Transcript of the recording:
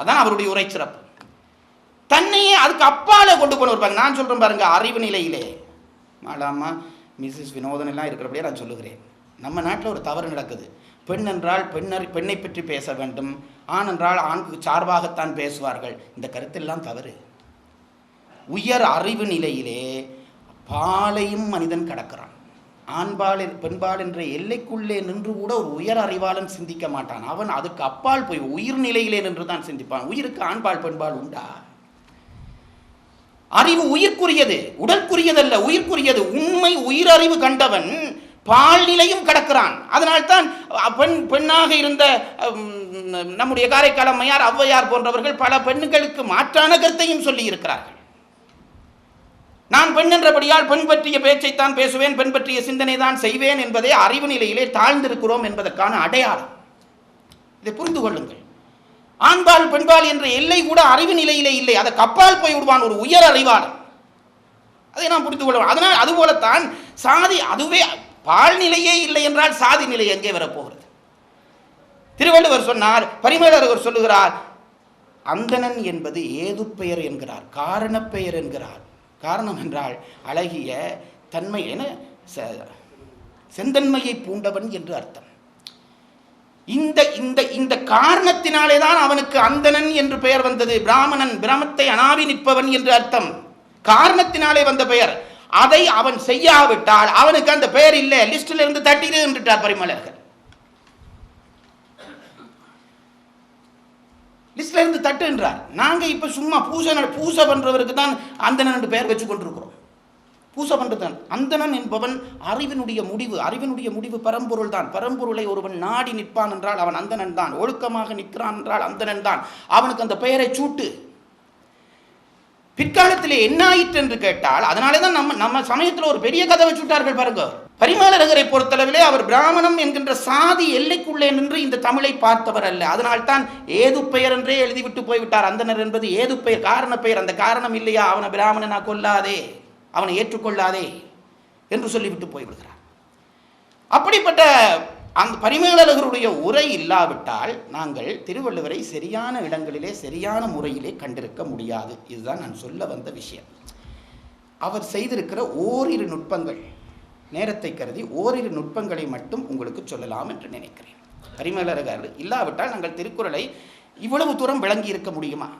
அதான் அவருடைய உரை சிறப்பு. தன்னையே அதுக்கு அப்பால கொண்டு போன இருப்பாங்க. நான் சொல்றேன் பாருங்க, அறிவு நிலையிலே மாலாமா மிஸ்ஸஸ் வினோதன் எல்லாம் இருக்கிறபடியே நான் சொல்லுகிறேன். நம்ம நாட்டில் ஒரு தவறு நடக்குது. பெண் என்றால் பெண்ணை பற்றி பேச வேண்டும், ஆண் என்றால் ஆணுக்கு சார்பாகத்தான் பேசுவார்கள். இந்த கருத்தெல்லாம் தவறு. உயர் அறிவு நிலையிலே பாலையும் மனிதன் கடக்கிறான். ஆண்பால் பெண்பால் என்ற எல்லைக்குள்ளே நின்று கூட ஒரு உயர் அறிவாளன் சிந்திக்க மாட்டான். அவன் அதுக்கு அப்பால் போய் உயிர் நிலையிலே நின்று தான் சிந்திப்பான். உயிருக்கு ஆண்பால் பெண்பால் உண்டா? அறிவு உயிர்க்குரியது, உடற்குரியதல்ல, உயிர்க்குரியது. உண்மை உயிரறிவு கண்டவன் பால் நிலையும் கடக்கிறான். அதனால்தான் பெண்ணாக இருந்த நம்முடைய காரைக்கால் அம்மையார், ஔவையார் போன்றவர்கள் பல பெண்களுக்கு மாற்றான கருத்தையும் சொல்லி இருக்கிறார்கள். நான் பெண் என்றபடியால் பெண் பற்றிய பேச்சைத்தான் பேசுவேன், பெண் பற்றிய சிந்தனை தான் செய்வேன் என்பதே அறிவு நிலையிலே தாழ்ந்திருக்கிறோம் என்பதற்கான அடையாளம். இதை புரிந்து கொள்ளுங்கள். ஆண்பால் பெண்பால் என்ற எல்லை கூட அறிவு நிலையிலே இல்லை. அதை கப்பால் போய் விடுவான் ஒரு உயர் அறிவாளன். அதை நாம் புரிந்து கொள்வோம். அதனால் அதுபோலத்தான் சாதி, அதுவே பால் நிலையே இல்லை என்றால் சாதி நிலை எங்கே வரப்போகிறது? திருவள்ளுவர் சொன்னார், பரிமேலழகர் சொல்லுகிறார், அந்தணன் என்பது ஏது பெயர் என்கிறார், காரண பெயர் என்கிறார். காரணம் என்றால் அழகிய தன்மை என செந்தன்மையை பூண்டவன் என்று அர்த்தம். இந்த இந்த இந்த காரணத்தினாலே தான் அவனுக்கு அந்தணன் என்று பெயர் வந்தது. பிராமணன், பிரமத்தை அனாவி நிற்பவன் என்று அர்த்தம். காரணத்தினாலே வந்த பெயர். அதை அவன் செய்யாவிட்டால் அவனுக்கு அந்த பெயர் இல்லை, லிஸ்டில் இருந்து தட்டிடு என்றார் பரிமேலழகர். லிஸ்ட்ல இருந்து தட்டு என்றார். நாங்க இப்ப சும்மா பூசை பண்றவருக்கு தான் அந்தணன் என்று பெயர் வச்சு கொண்டிருக்கிறோம். பூசை பண்றதுதான். அந்தணன் என்பவன் அறிவினுடைய முடிவு பரம்பொருள் தான். பரம்பொருளை ஒருவன் நாடி நிற்பான் என்றால் அவன் அந்தணன் தான். ஒழுக்கமாக நிற்கிறான் என்றால் அந்தணன் தான். அவனுக்கு அந்த பெயரை சூட்டு. பிற்காலத்திலே என்ன ஆயிற்று என்று கேட்டால், அதனாலே தான் நம்ம சமயத்தில் ஒரு பெரிய கதை வச்சுட்டார்கள் பாருங்க. பரிமேலழகரை பொறுத்தளவிலே அவர் பிராமணம் என்கின்ற சாதி எல்லைக்குள்ளே நின்று இந்த தமிழை பார்த்தவர் அல்ல. அதனால்தான் ஏது பெயர் என்றே எழுதிவிட்டு போய்விட்டார். அந்தனர் என்பது ஏது பெயர், காரண பெயர். அந்த காரணம் இல்லையா, அவனை பிராமணனா கொல்லாதே, அவனை ஏற்றுக்கொள்ளாதே என்று சொல்லிவிட்டு போய்விடுகிறார். அப்படிப்பட்ட அந்த பரிமேலழகருடைய உரை இல்லாவிட்டால் நாங்கள் திருவள்ளுவரை சரியான இடங்களிலே சரியான முறையிலே கண்டிருக்க முடியாது. இதுதான் நான் சொல்ல வந்த விஷயம். அவர் செய்திருக்கிற ஓரிரு நுட்பங்கள், நேரத்தை கருதி ஓரிரு நுட்பங்களை மட்டும் உங்களுக்கு சொல்லலாம் என்று நினைக்கிறேன். பரிமேலழகர் இல்லாவிட்டால் நாங்கள் திருக்குறளை இவ்வளவு தூரம் விளங்கி இருக்க முடியுமா?